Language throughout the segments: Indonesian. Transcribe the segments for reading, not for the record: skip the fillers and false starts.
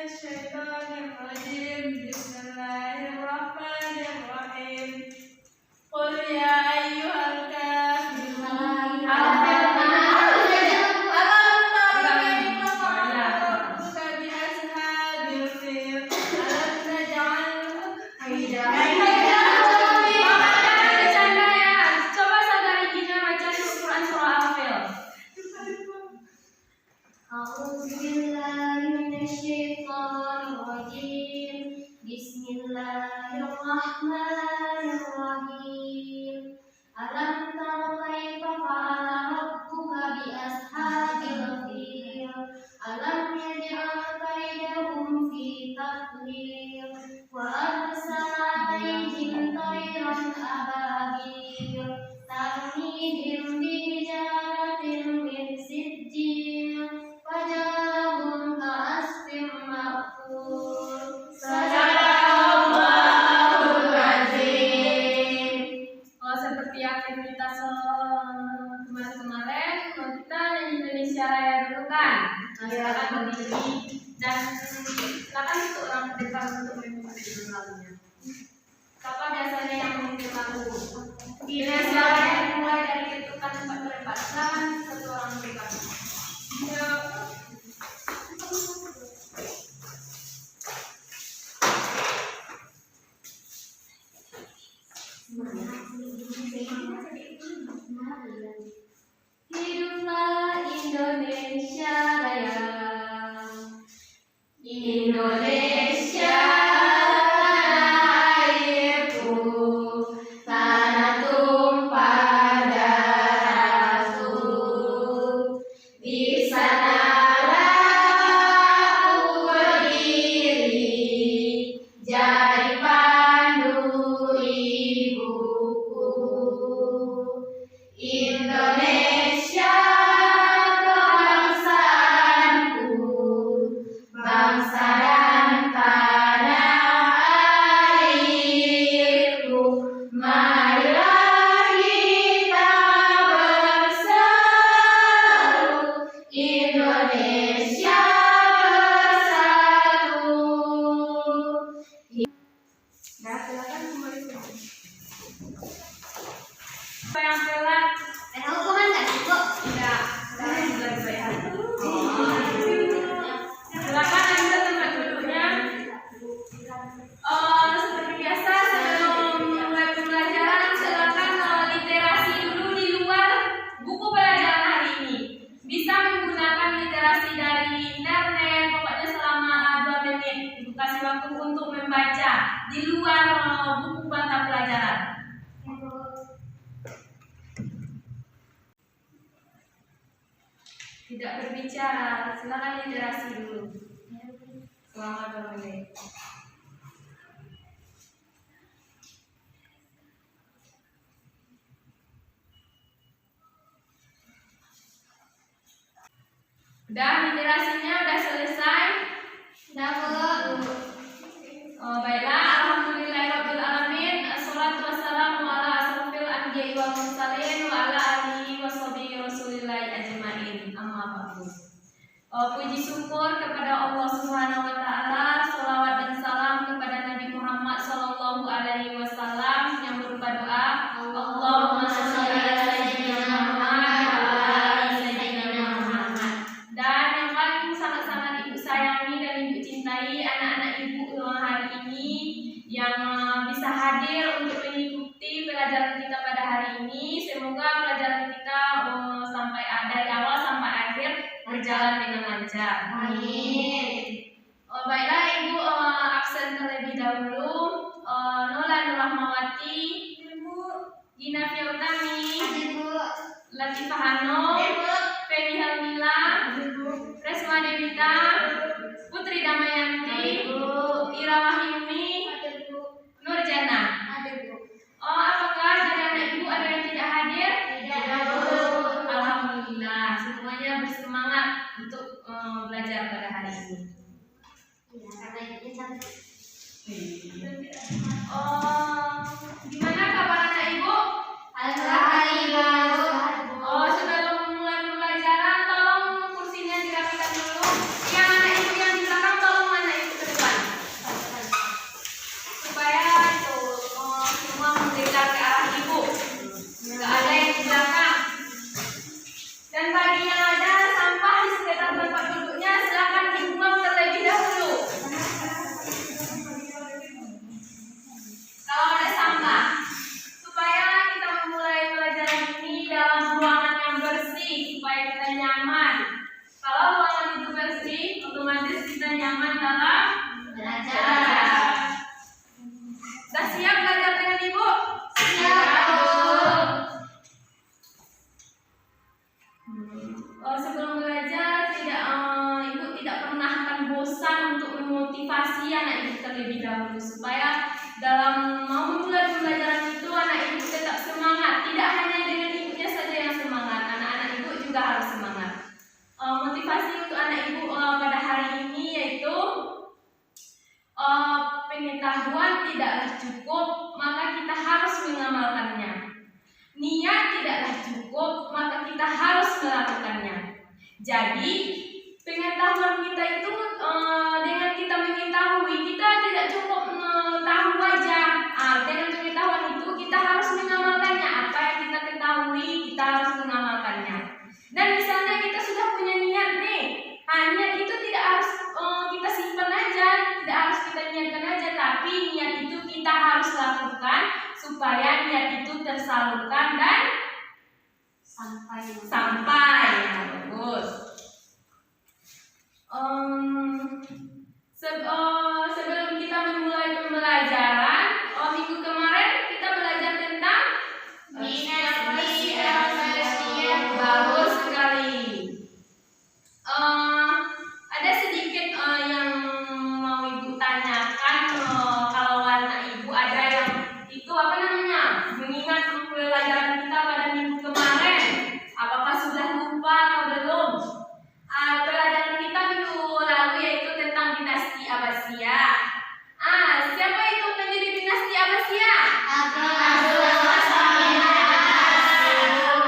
minasyaitonirrajim. Bismillahirrahmanirrahim. Qul ya ayyuhal kafirun. Bismillahirrahmanirrahim. Alam tara kaifa fa'ala rabbuka bi ashabil fil. Alam yaj'al kaidahum fi tadlil wa arsala 'alaihim tayran ababil tarmihim bi hijaratin min sijjil faj'alahum ka'asfin ma'kul. Seperti yang kita kemarin-kemarin, kita nyanyi Indonesia Raya dulu kan? Silakan berdiri dan silakan untuk orang depan untuk mengikuti lagunya. Siapa biasanya yang memimpin lagu? Indonesia Raya mulai dari ketukan 4 dan satu orang depan. Hiduplah Indonesia Raya, Indonesia tanah airku, tanah tumpah darahku. Di sanalah aku berdiri, jadi pandu ibuku. Indonesia kebangsaanku, bangsa dan tanah airku. Marilah kita bersatu, Indonesia bersatu. Nah, silakan kembali. Apa yang telat? Hukuman nggak sih, Bu? Tidak, saya juga dibayar. Silakan ambil tempat duduknya. Seperti biasa sebelum mulai pembelajaran, silakan literasi dulu di luar buku pelajaran hari ini. Bisa menggunakan literasi dari internet, pokoknya selama 2 menit. Ibu kasih waktu untuk membaca di luar buku mata pelajaran. Tidak berbicara, silakan literasi dulu selama 2 menit. Udah literasinya udah selesai? Udah, Bu. Baiklah, alhamdulillahirabbil alamin. Assalatu wassalamu ala asrofil anbiya'i wal mursalin wa ala alihi washabihi rasulillahi ajmain. Amma ba'du. Puji syukur kepada Allah Subhanahu wa taala, selawat dan salam kepada Nabi Muhammad sallallahu alaihi wasallam yang berupa doa, Allahumma shalli ala sayyidina Muhammad wa ala ali sayyidina Muhammad. Dan yang paling sangat-sangat ibu sayangi dan ibu cintai, anak-anak ibu hari ini yang bisa hadir untuk mengikuti pelajaran kita pada hari ini. Semoga pelajaran kita sampai dari awal sampai akhir berjalan dengan lancar. Amin. Baiklah, ibu absen terlebih dahulu. Nola Nurahmawati, Gina Fiotami, Latifah Hano, Feni Helmila, Resma Devita, Putri Damayanti, Ira Wahyumi, Nurjana. Apakah dari anak ibu ada yang tidak hadir? Tidak, Bu. Alhamdulillah, semuanya bersemangat untuk belajar pada hari ini. Iya, karena ibunya cantik. Gimana kabar anak ibu? Alhamdulillah. Sebelum mulai pembelajaran, tolong kursinya dirapikan dulu. Yang anak ibu yang di belakang tolong anak nyaman dalam belajar. Sudah siap belajar dengan Ibu? Siap, Bu. Sebelum belajar, Ibu tidak pernah akan bosan untuk memotivasi anak Ibu terlebih dahulu supaya dalam mau memulai pembelajaran itu anak Ibu tetap semangat. Tidak hanya dengan Ibunya saja yang semangat, anak-anak Ibu juga harus semangat. Motivasi untuk anak Ibu pada hari ini yaitu pengetahuan tidaklah cukup, maka kita harus mengamalkannya. Niat tidaklah cukup, maka kita harus melakukannya. Jadi, pengetahuan kita itu dengan kita mengetahui, kita tidak cukup tahu aja. Dengan pengetahuan itu kita harus mengamalkannya. Apa yang kita ketahui, kita harus mengamalkannya. Dan misalnya kita sudah punya niat nih, niat itu tidak harus kita simpan aja, tidak harus kita niatkan aja, tapi niat itu kita harus lakukan supaya niat itu tersalurkan dan sampai. Ya, bagus. Sebelum kita memulai pembelajaran, minggu kemarin kita belajar tentang Dinasti Abbasiyah. bagus sekali. Ada sedikit yang mau Ibu tanyakan. Kalau anak Ibu ada yang itu apa namanya, mengingat pelajaran kita pada minggu kemarin, apakah sudah lupa atau belum? Pelajaran kita minggu lalu yaitu tentang dinasti Abbasiyah. Siapa itu pendiri dinasti Abbasiyah?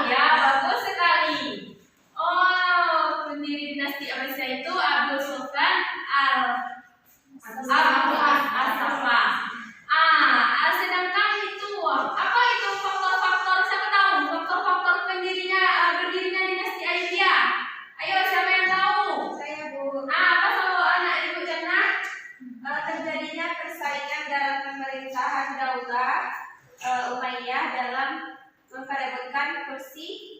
Ya, bagus sekali. Pendiri dinasti Abbasiyah itu Abdul Sultan As-Saffah. Sedangkan itu apa itu faktor-faktor, siapa tahu faktor-faktor berdirinya dinasti Abbasiyah? Ayo, siapa yang tahu? Saya, Bu. Apa tahu anak Ibu Jannah? Terjadinya persaingan dalam pemerintahan Daulah Umayyah dalam memperebutkan kursi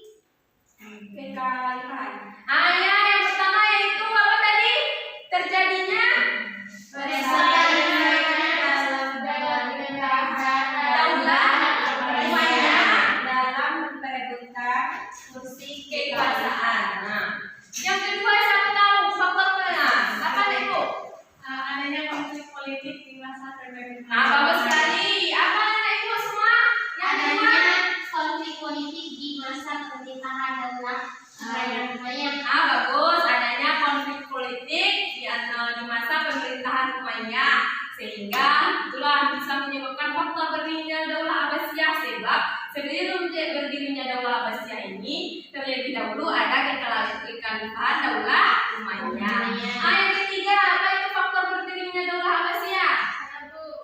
kekhalifahan. Ya, yang pertama yaitu apa tadi? Terjadinya Daulah Umayyah dalam memperebutkan kursi kekuasaan. Yang kedua siapa tahu faktornya? Apa Ibu? adanya konflik politik di masa pemerintahan. Bagus sekali. Apa anak Ibu semua? Yang kedua? Adanya konflik politik di masa pemerintahan Daulah Umayyah. Bagus. Adanya konflik politik di masa pemerintahan Umayyah, sehingga itulah bisa menyebabkan faktor berdirinya Daulah Abbasiyah. Sebab sebelum berdirinya Daulah Abbasiyah ini terlebih dahulu ada kekhalifahan Daulah Umayyah. Yang ketiga, apa itu faktor berdirinya Daulah Abbasiyah?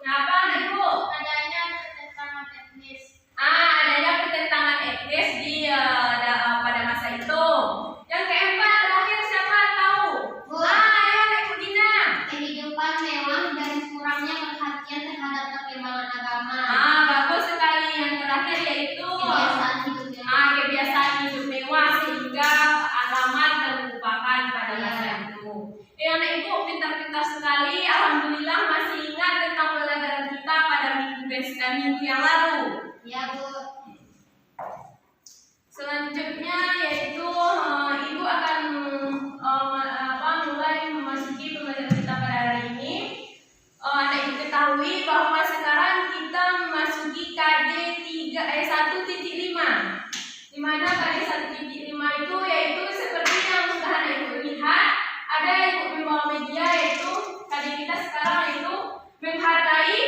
Apa Ibu? Adanya pertentangan etnis. Adanya pertentangan etnis di pada masa itu. Yang keempat, terakhir siapa tahu? Bu. Ayo Ibu Dina. Kehidupan mewah dan kurangnya perhatian terhadap perkembangan agama. Bagus sekali. Yang terakhir yaitu Kebiasaan hidup mewah. kebiasaan hidup mewah sehingga agama terlupakan pada masa itu. Anak Ibu pintar-pintar sekali. Alhamdulillah masih ingat tentang pelajaran kita pada minggu yang lalu. Ya, Bu. Selanjutnya yaitu Ibu akan mulai memasuki pembelajaran kita pada hari ini. Anak Ibu ketahui bahwa sekarang kita memasuki KD 1.5, di mana KD 1.5 itu yaitu seperti yang sudah anak Ibu lihat, ada Ibu membawa media, yaitu KD kita sekarang yaitu menghargai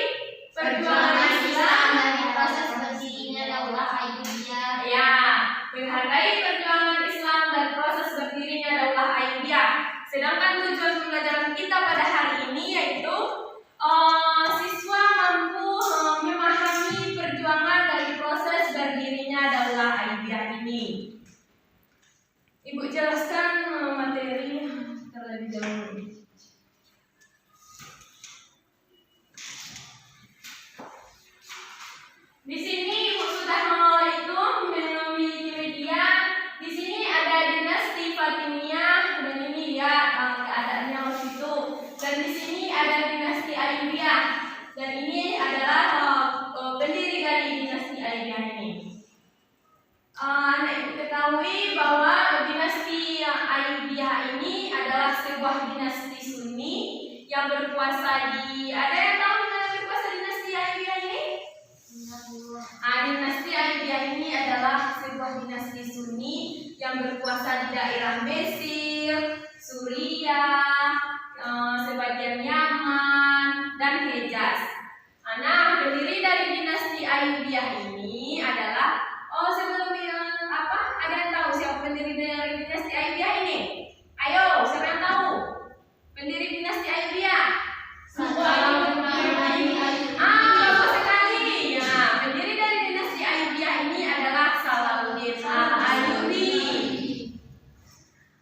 perjuangan Islam dari proses berdirinya Daulah Ayyubiyah. Ya, menghargai perjuangan Islam dan proses berdirinya Daulah Ayyubiyah. Sedangkan tujuan pembelajaran kita pada hari ini yaitu siswa mampu memahami perjuangan dari proses berdirinya Daulah Ayyubiyah ini. Ibu jelaskan materi terlebih dahulu. Di sini Ibu sudah memiliki media. Di sini ada dinasti Fatimiyah, dan ini ya keadaannya waktu itu. Dan sebuah dinasti Sunni yang berkuasa di, ada yang tahu yang berkuasa dinasti Ayyubiyah ini? Dinasti Ayyubiyah ini adalah sebuah dinasti Sunni yang berkuasa di daerah Mesir, Suriah, sebagian Yaman, dan Hejaz. Nah, pendiri dari dinasti Ayyubiyah ini adalah sebelum ada yang tahu siapa pendiri dari dinasti Ayyubiyah ini? Ayo, siapa yang tahu? Pendiri dinasti Ayyubiyah? Bagus sekali. Ya, pendiri dari dinasti Ayyubiyah ini adalah Salahuddin Al-Ayyubi.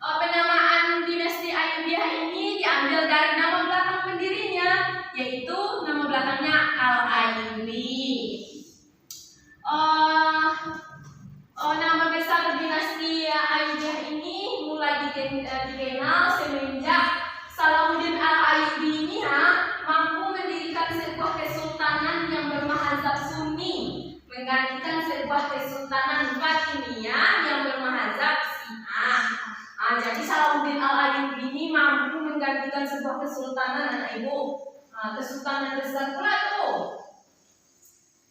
Penamaan dinasti Ayyubiyah ini diambil dari nama belakang pendirinya, yaitu nama belakangnya Al-Ayyubi. Nama besar dinasti Ayyubiyah ini mulai dikenal semenjak Salahuddin Al-Ayyubi ini mampu mendirikan sebuah kesultanan yang bermazhab Sunni, menggantikan sebuah kesultanan Fatimiyah yang bermazhab Syiah. Jadi Salahuddin Al-Ayyubi ini mampu menggantikan sebuah kesultanan, anak ibu, kesultanan besar pula tuh.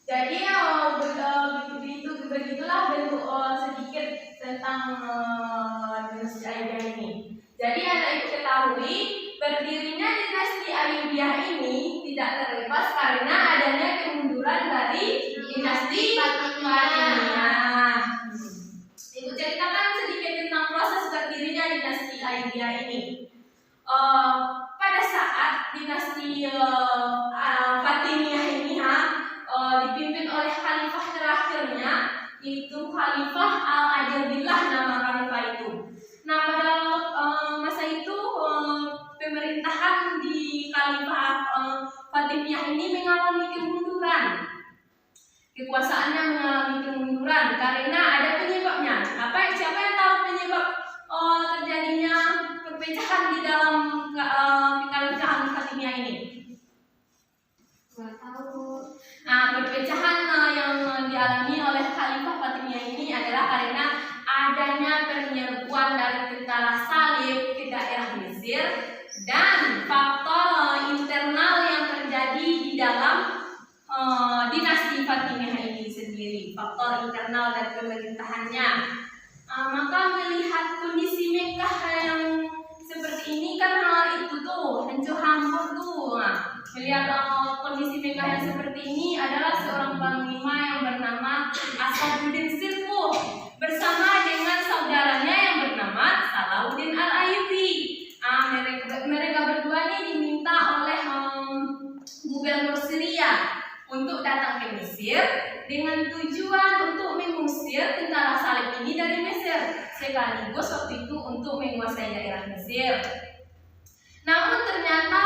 Jadi begitulah bentuk sedikit tentang dinasti Ayyubiyah ini. Jadi anak ibu ketahui berdirinya dinasti Ayyubiyah ini tidak terlepas karena adanya kemunduran dari dinasti Fatimiyah. Ibu ceritakan sedikit tentang proses berdirinya dinasti Ayyubiyah ini. Pada saat dinasti Fatimiyah ini dipimpin oleh khalifah terakhirnya, yaitu Khalifah Al-Adilillah nama khalifah itu. Nah, pada masa itu pemerintahan di Khalifah Fatimiyah ini mengalami kemunduran. Kekuasaannya mengalami kemunduran karena ada penyebabnya. Siapa yang tahu penyebab terjadinya perpecahan di dalam Khalifah Fatimiyah ini? Perpecahan yang dialami oleh Khalifah Fatimiyah ini adalah karena adanya penyerbuan dari tentara Salib ke daerah Mesir dan faktor internal yang terjadi di dalam dinasti Fatimiyah ini sendiri, faktor internal dari pemerintahannya. Maka melihat kondisi Mekah yang seperti ini kan itu tuh hancur-hancur tuh. Melihat kondisi Mekah yang seperti ini adalah seorang panglima yang bernama Asaduddin Sirkuh bersama dengan saudaranya yang bernama Salahuddin Al-Ayyubi. Mereka berdua ini diminta oleh gubernur Syria untuk datang ke Mesir dengan tujuan untuk mengusir tentara Salib ini dari Mesir, sekaligus waktu itu untuk menguasai daerah Mesir. Namun ternyata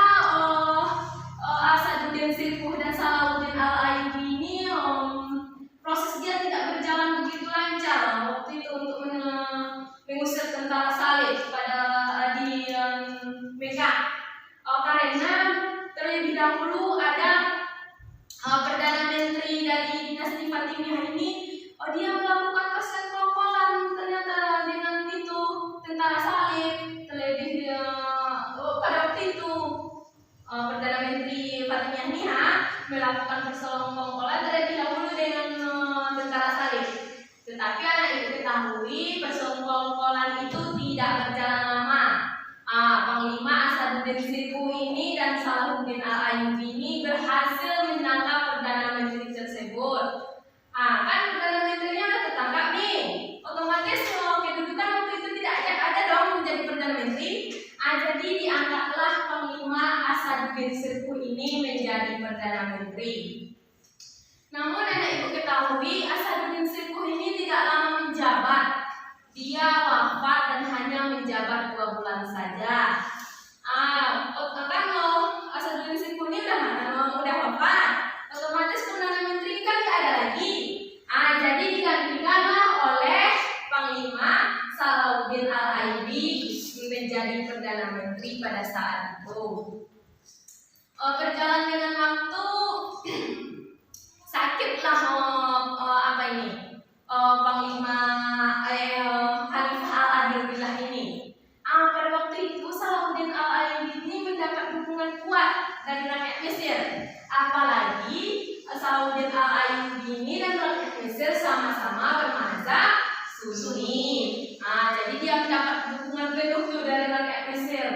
Asaduddin Sirkuh dan Salahuddin Al-Ayyubi ini proses dia tidak berjalan begitu lancar waktu itu untuk mengusir tentara Salib di Mekah, karena terlebih dahulu ada Perdana Menteri dari dinasti Fatimiyah ini, dia melakukan persekongkolan ternyata dengan itu tentara Salib. Terlebih pada waktu itu Perdana Menteri Fatimiyah ini melakukan persekongkolan terlebih dahulu dengan tentara Salib. Tetapi anak ibu ketahui persekongkolan itu tidak berjalan lama. Panglima Asaduddin Sirkuh ini dan Salahuddin Al-Ayyubi ini berhasil menangkap Perdana Menteri tersebut. Kan Perdana Menterinya udah tertangkap nih, otomatis kedudukan waktu itu tidak ada dong menjadi Perdana Menteri. Jadi diangkatlah Panglima Asaduddin Sirkuh ini menjadi Perdana Menteri. Namun anak ibu ketahui Asaduddin Sirkuh ini tidak lama menjabat. Dia wafat dan hanya menjabat 2 bulan saja. Asaduddin Sirkuh ini udah wafat, otomatis Perdana Menteri kan tidak ada lagi. Jadi digantikanlah oleh Panglima Salahuddin Al-Ayyubi menjadi Perdana Menteri pada saat itu. Berjalan dengan waktu, sakitlah Panglima Khalifah Al-Adilillah ini. Pada waktu itu Salahuddin dari rakyat Mesir. Apalagi Salahuddin Al-Ayyubi ini dan rakyat Mesir sama-sama bermazhab Sunni. Jadi dia mendapat dukungan penuh tuh dari rakyat Mesir.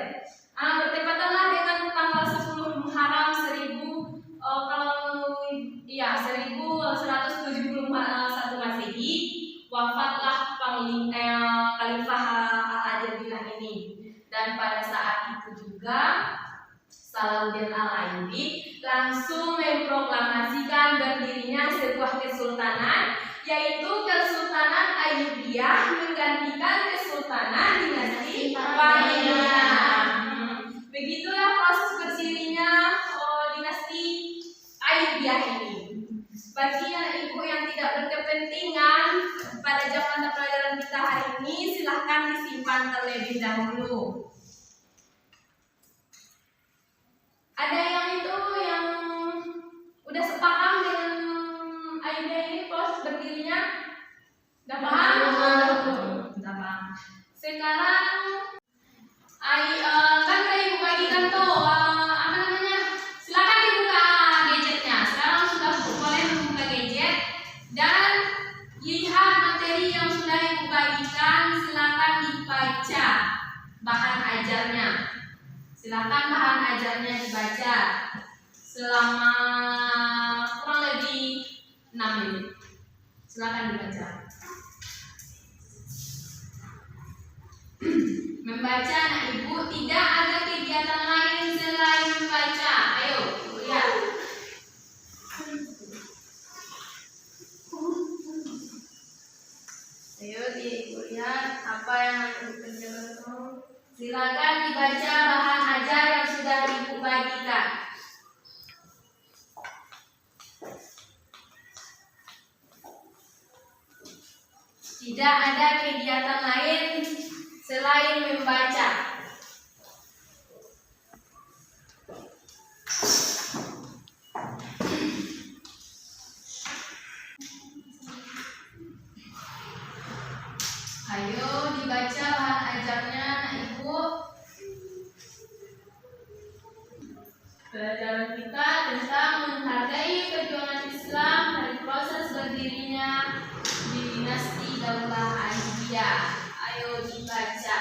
Bertepatanlah dengan tanggal 10 Muharram 1171 Masehi, wafatlah Khalifah Al-Ajabillah ini. Dan pada saat itu juga Salahuddin Al-Ayyubi langsung memproklamasikan berdirinya sebuah kesultanan, yaitu Kesultanan Ayyubiyah, menggantikan Kesultanan Dinasti Umayyah. Begitulah proses berdirinya dinasti Ayyubiyah ini. Bagi yang ibu yang tidak berkepentingan pada zaman pelajaran kita hari ini, silahkan disimpan terlebih dahulu. Ada yang udah sepaham dengan Ayyubiyah ini proses berdirinya? Udah paham? Udah paham. Sekarang kan udah ibu bagikan tuh silakan dibuka gadgetnya. Sekarang sudah boleh membuka gadget dan lihat materi yang sudah ibu bagikan. Silakan dibaca bahan ajarnya. Silakan bahan ajarnya dibaca selama kurang lebih 6 menit. Silakan dibaca. Membaca anak ibu, tidak ada kegiatan lain selain membaca. Ayo, ibu lihat. Ayo, ibu lihat apa yang ibu kerjakan. Silakan dibaca bahan ajar yang sudah ibu bagikan. Tidak ada kegiatan lain selain membaca. Ayo dibaca bahan ajarnya anak ibu. Pelajaran kita tentang menghargai perjuangan Islam dari proses berdirinya dinasti Daulah Ayyubiyah. Ayo dibaca.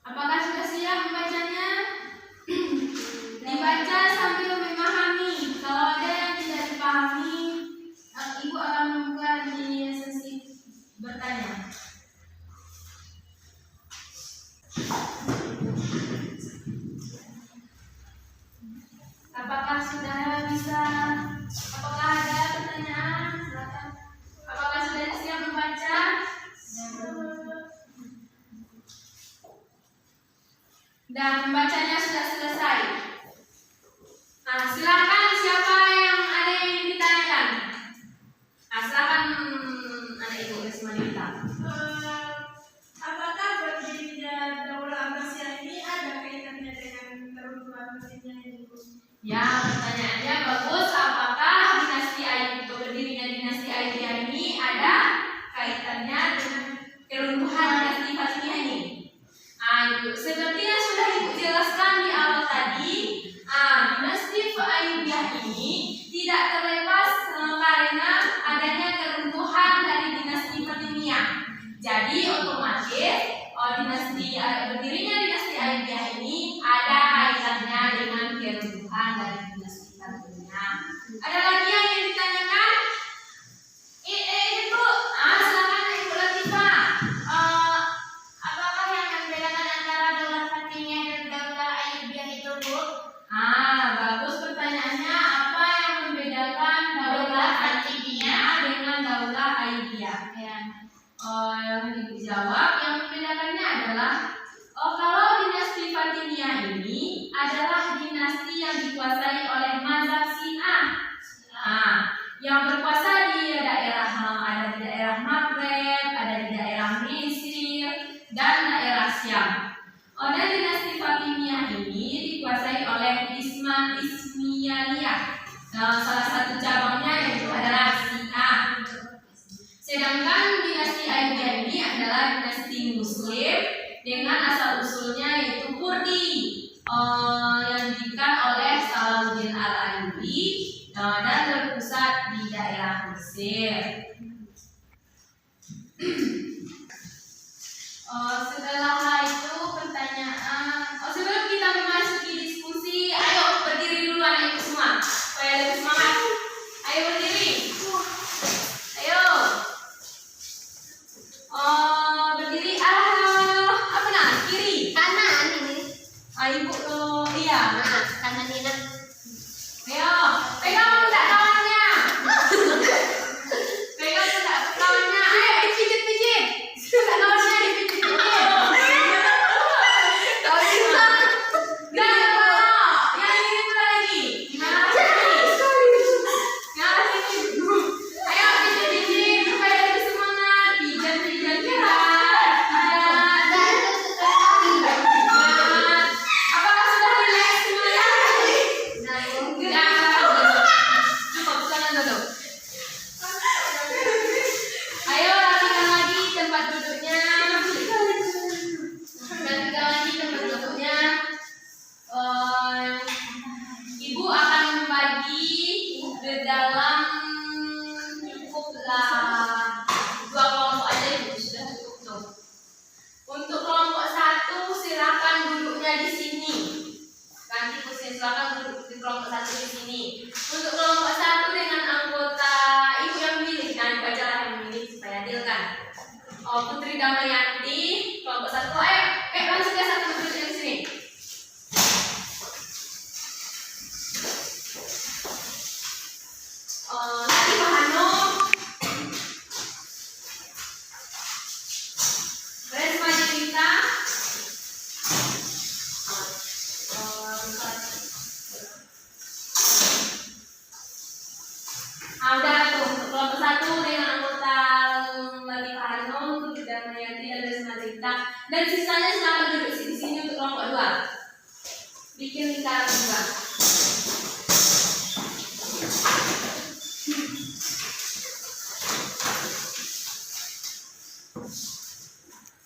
Apakah sudah siap membacanya? Dibaca sambil memahami. Kalau ada yang tidak dipahami, ibu akan membuka di sesi bertanya. Apakah sudah bisa? Apakah ada pertanyaan? Silakan. Apakah sudah siap membaca? Dan membacanya sudah selesai. Silakan siapa yang ada yang ingin ditanyakan. Silakan anak ibu Rismanita. Apakah berdirinya Daulah Abbasiyah ini ada kaitannya dengan keruntuhan Mesirnya ibu? Ya, pertanyaannya bagus. Apakah berdirinya dinasti Ayyubiyah ini ada kaitannya dengan keruntuhan dinasti Fatimiyah ini? Seperti yang sudah ibu jelaskan di awal tadi, dinasti Ayyubiyah ini tidak terlepas karena adanya keruntuhan dari dinasti Fatimiyah. Jadi otomatis berdirinya dinasti Ayyubiyah ini ada kaitannya dengan keruntuhan dari dinasti Fatimiyah. Ada lagi yang ingin ditanyakan? Ibu, silakan Ibu Latifah. Apakah yang membedakan antara Daulah Fatimiyah dan Daulah Ayyubiyah itu, Bu? Bagus pertanyaannya. Apa yang membedakan Daulah Fatimiyah dengan Daulah Ayyubiyah? Yang Ibu jawab, yang membedakannya adalah kalau dinasti Fatimiyah ini adalah dinasti yang dikuasai oleh mazhab Syiah. Yang berkuasa di daerah Maghreb, ada di daerah Mesir, dinasti Ayyubiyah ini adalah dinasti Muslim dengan asal usulnya yaitu Kurdi yang didirikan oleh Salahuddin Al-Ayyubi dan berpusat di daerah Mesir. Setelah itu pertanyaan. Sebelum kita memasuki diskusi, ayo berdiri dulu anak ibu semua supaya lebih semangat. Ayo berdiri. Ayo. Berdiri apa nak? Kiri. Kanan ini. Ibu iya. Nah, kanan ini nak. Ayo, pegang pundak kawannya. Pegang pundak kawannya. Ayo dipijit-pijit. Pundak kawannya dipijit-pijit. Kau bisa. Dan yang ini pula lagi. Yang sini. Ayo pijit-pijit supaya lebih semangat. Pijat-pijat kita. Dan sekali. Apakah sudah relax semuanya? Nah, Cukup, jangan duduk. Ayo rapikan lagi tempat duduknya. Rapikan lagi tempat duduknya. Ibu akan membagi ke dalam cukuplah 2 kelompok aja ibu, sudah cukup tuh. Untuk kelompok 1 silakan duduknya di sini. Nanti kusin silakan duduk di kelompok 1 di sini. Untuk kelompok 1 dengan anggota ibu yang memilih, dan ibu aja lah yang memilih supaya adil kan. Putri Damayanti, kelompok 1. Ayo langsung ke 1 duduk di sini. Tadi Pak Hanum, Resma Jelita, udah tuh untuk kelompok 1 dengan anggota Lali Pak Hanum, Putri Damayanti dan Resma Jelita, dan sisanya silakan duduk di sini untuk kelompok 2. Bikin lingkaran 2.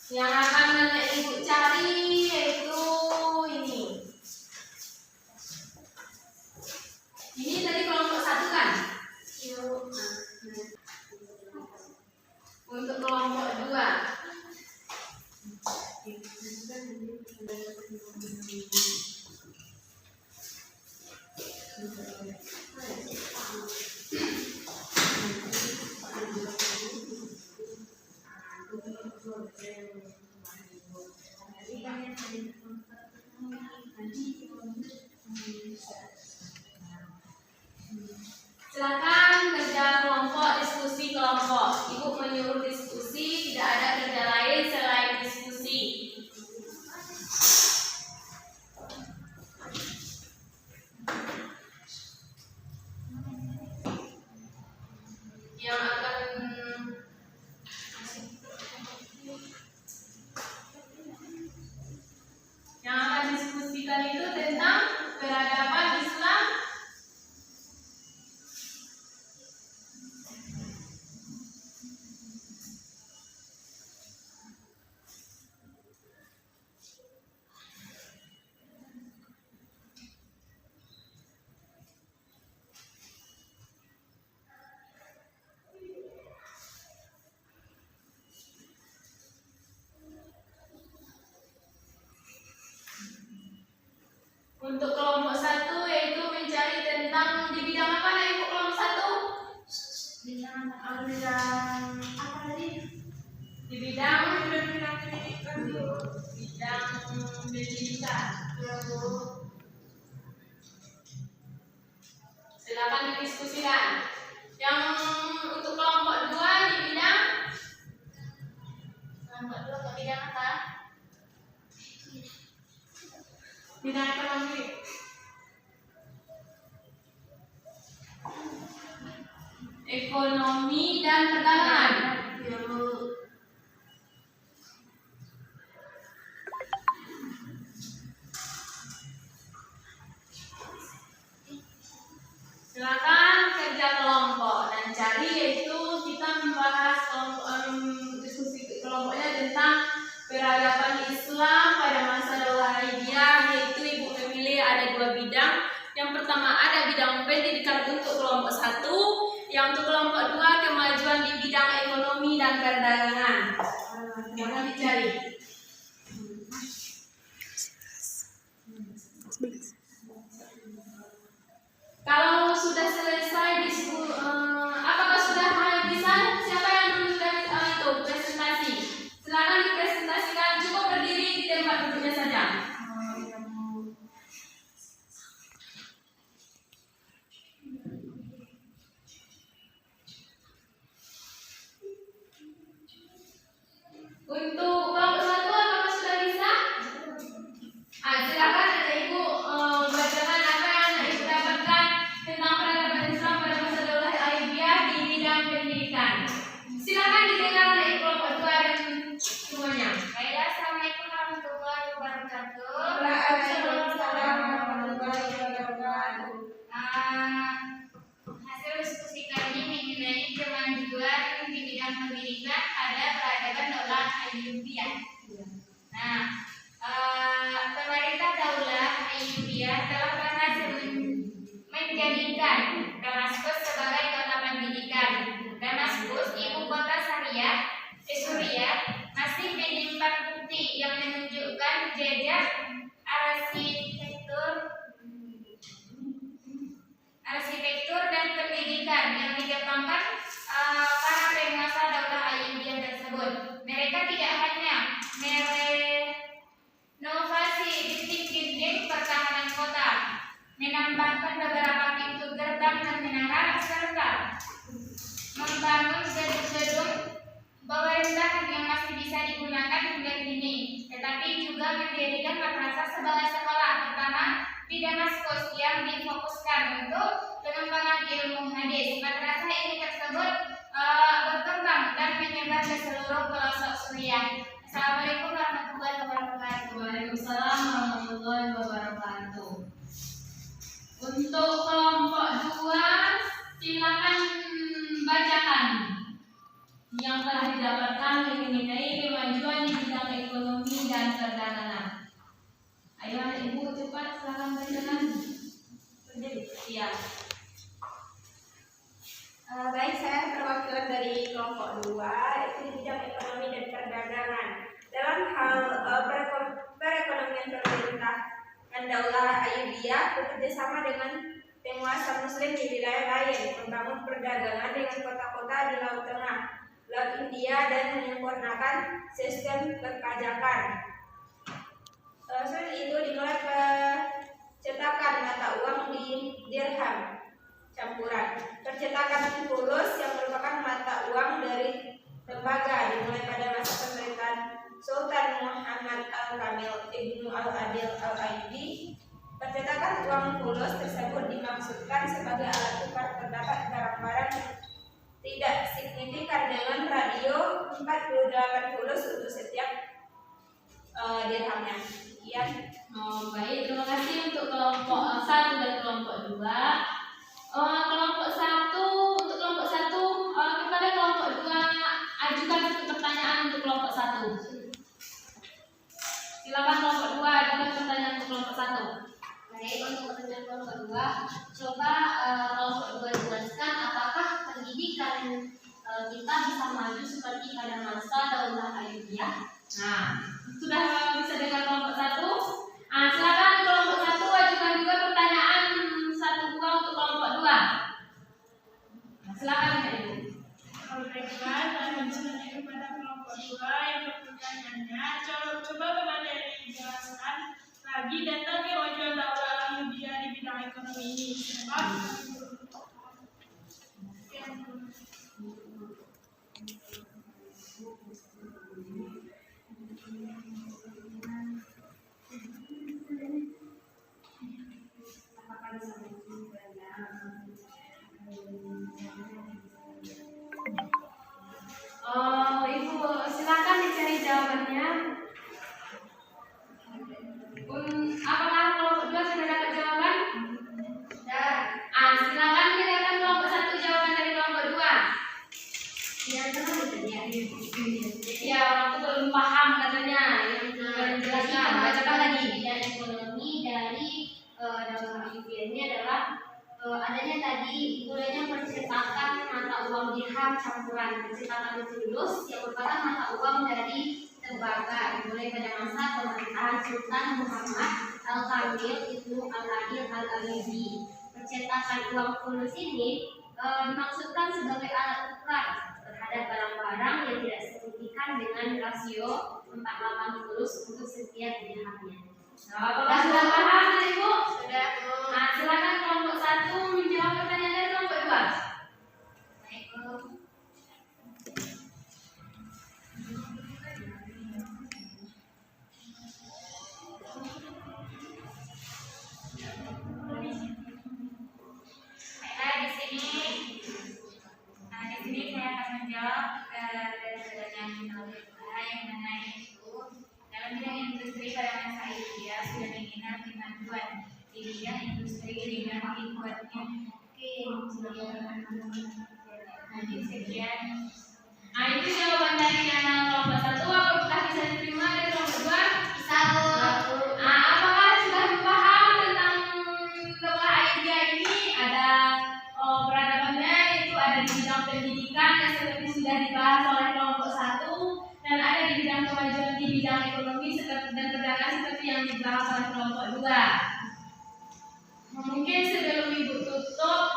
Yang akan nenek ibu cari yaitu ini. Ini tadi kelompok 1 kan? Untuk kelompok 2. Silakan kerja kelompok, diskusi kelompok. Ibu menyuruh diskusi, tidak ada kerja lain selain diskusi. Yang akan diskusikan itu tentang peradaban Islam. Untuk kelompok 1 yaitu mencari tentang di bidang apa nih ibu kelompok 1? Bidang apa tadi? Di bidang Bidang pendidikan dulu. bidang pendidikan. Silakan didiskusikan. Yang untuk kelompok 2 di bidang apa? Bidang ekonomi. Ekonomi dan perdagangan. Silakan kerja kelompok dan cari yaitu kita membahas kelompok jangan dicari. Kalau sudah selesai apakah sudah bisa? Siapa yang dulu sudah itu presentasi? Silakan dipresentasikan. Cukup berdiri di tempat duduknya saja. Untuk kelompok satu apakah sudah bisa? Silakan ada ibu bacakan apa yang ibu dapatkan tentang peradaban Islam pada masa Daulah Ayyubiyah di bidang pendidikan. Silakan didengar oleh kelompok dua dan semuanya. Baiklah, assalamualaikum warahmatullahi wabarakatuh. Waalaikumsalam warahmatullahi wabarakatuh. Hasil diskusi kami mengenai kemajuan di bidang pendidikan pada peradaban Daulah Ayyubiyah. Nah, pemerintah Daulah Ayyubiyah telah berhasil menjadikan Damaskus sebagai kota pendidikan. Damaskus, ibu kota Suriah, masih menyimpan bukti yang menunjukkan jejak arsitektur dan pendidikan yang dikembangkan para penguasa Daulah Ayyubiyah tersebut. Mereka tidak hanya merenovasi dinding-dinding pertahanan kota, menambahkan beberapa pintu gerbang dan menara, serta membangun gedung-gedung pemerintahan yang masih bisa digunakan hingga kini, tetapi juga mendirikan madrasah sebagai sekolah pertama di Damaskus yang difokuskan untuk pengembangan ilmu hadis. Madrasah ini tersebut berkembang dan menyebar ke seluruh pelosok Suriah. Assalamualaikum warahmatullahi wabarakatuh. Waalaikumsalam warahmatullahi wabarakatuh. Untuk kelompok dua silakan bacakan yang telah didapatkan mengenai kemajuan di bidang ekonomi dan perdagangan. Ayo anak ibu cepat silakan bacakan. Iya. Baik, saya perwakilan dari kelompok 2, yaitu di bidang ekonomi dan perdagangan. Dalam hal perekonomian pemerintahan Daulah Ayyubiyah bekerjasama dengan penguasa Muslim di wilayah lain, membangun perdagangan dengan kota-kota di Laut Tengah, Laut India, dan menyempurnakan sistem perpajakan. Selain itu dimulai percetakan mata uang di dirham campuran. Percetakan fulus yang merupakan mata uang dari lembaga dimulai pada masa pemerintahan Sultan Muhammad Al-Kamil Ibnu Al-Adil Al-Ayyubi. Percetakan uang fulus tersebut dimaksudkan sebagai alat tukar terdapat barang-barang tidak signifikan dengan radio 48 fulus untuk setiap dirhamnya. Sekian. Baik, terima kasih untuk kelompok 1 dan kelompok 2. Kelompok 1 untuk kelompok 1 kepada kelompok 2 ajukan satu pertanyaan untuk kelompok 1. Silakan kelompok 2 ajukan pertanyaan untuk kelompok 1. Baik, untuk pertanyaan kelompok 2, coba kelompok 2 jelaskan apakah pendidikan kita bisa maju seperti pada masa Daulah Ayyubiyah. Nah, sudah bisa dengar kelompok 1? Silakan kelompok 1 ajukan juga pertanyaan 1 2 untuk kelompok 2. Silakan Kak Ibu. Baiklah, saya menjelaskan kepada kelompok 2 yang pertanyaannya. Coba kepada dijelaskan lagi tentang kemajuan Daulah Ayyubiyah di bidang ekonomi ini. Ibu silakan dicari jawabannya. Apakah kelompok 2 sudah dapat jawaban? Sudah. Silakan dengarkan kelompok 1 jawaban dari kelompok 2. Ya, orang itu belum paham katanya. Yang jelaskan, bacakan lagi. Bidang ekonomi dari Daulah Ayyubiyah ini adalah adanya tadi mulainya percetakan mata uang dirham campuran, percetakan fulus yang merupakan mata uang dari Sultan Muhammad Al-Kamil Ibnu Al-Adil Al-Alizi. Percetakan uang fulus ini dimaksudkan sebagai alat tukar terhadap barang-barang yang tidak signifikan dengan rasio 48 fulus untuk setiap dirhamnya. Nah, apakah sudah paham Ibu? Sudah, Bu. Nah, silakan kelompok 1 menjawab pertanyaan dari kelompok 2. Baik, Bu. Baiklah, di sini saya akan menjawab dari pertanyaan yang mengenai itu. Dalam bidang industri pada masa itu ya sudah diminat kemajuan di bidang industri di bidang importnya. Oke, lanjut sekian. Nah, itu jawaban dari yang kelompok 1. Apakah bisa diterima dari kelompok 2? Bisa, Bu. Nah, apakah sudah paham tentang Daulah Aidiyah ini? Ada peradabannya, itu ada di bidang pendidikan yang seperti sudah dibahas oleh kelompok 1, dan ada di bidang kemajuan di bidang ekonomi dan perdagangan seperti yang dibahas oleh kelompok 2. Mungkin sebelum Ibu tutup,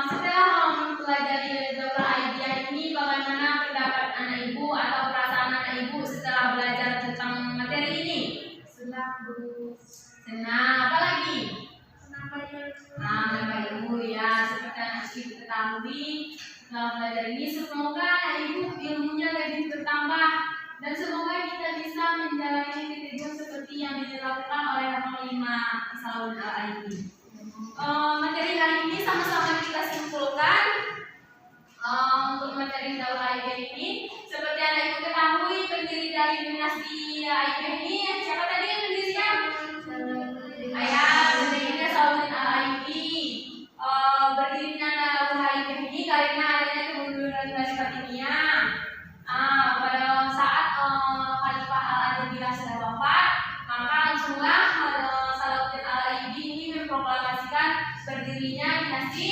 setelah mempelajari dari Daulah Aidiyah ini, bagaimana pendapat anak Ibu atau perasaan anak Ibu setelah belajar tentang materi ini? Senang, Bu. Senang, apa lagi? Senang belajar. Nah, Bapak Ibu ya, seperti yang Ibu ketahui, setelah belajar ini semoga anak Ibu ilmunya lebih bertambah dan semoga kita bisa menjalani hidup seperti yang dilakukan oleh Panglima Salahuddin Al-Aidin. Materi hari ini sama-sama kita simpulkan. Untuk materi Daulah Aidiyah ini, seperti yang Ibu ketahui, pendiri dari dinasti Aidiyah ini siapa tadi yang pendirinya? Pendirinya Salahuddin Al-Aidin. Berdirinya Daulah Aidiyah ini karena adanya kemunduran dari Fatimiyah. Pada saat Khalifah Al-Adil sudah wafat, maka langsunglah Salahuddin Al-Aidin ini memproklamasikan berdirinya dinasti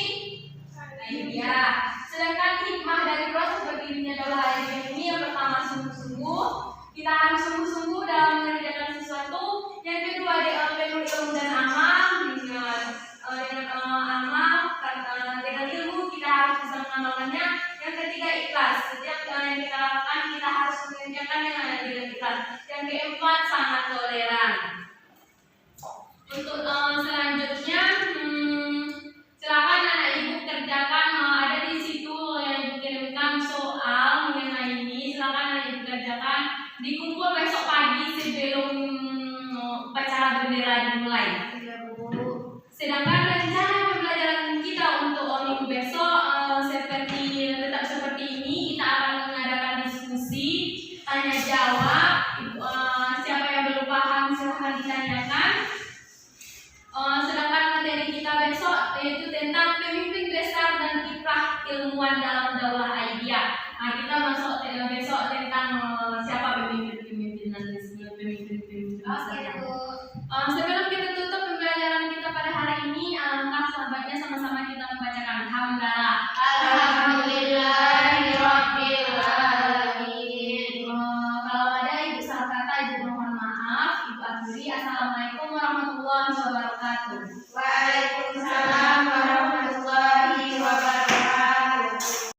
Aidiyah. Sedangkan hikmah dari proses berdirinya Daulah Aidiyah ini yang pertama sungguh-sungguh, kita harus sungguh-sungguh dalam mengerjakan sesuatu. Yang kedua penuh ilmu dan amal, dengan ilmu kita harus bisa mengamalkannya. Yang ketiga ikhlas, setiap yang kita lakukan kita harus mengerjakan dengan ikhlas. Yang keempat sangat toleran. Untuk selanjutnya, silakan anak Ibu kerjakan, ada di situ yang Ibu kirimkan soal mengenai ini. Silakan anak Ibu kerjakan, dikumpul besok pagi sebelum upacara bendera dimulai.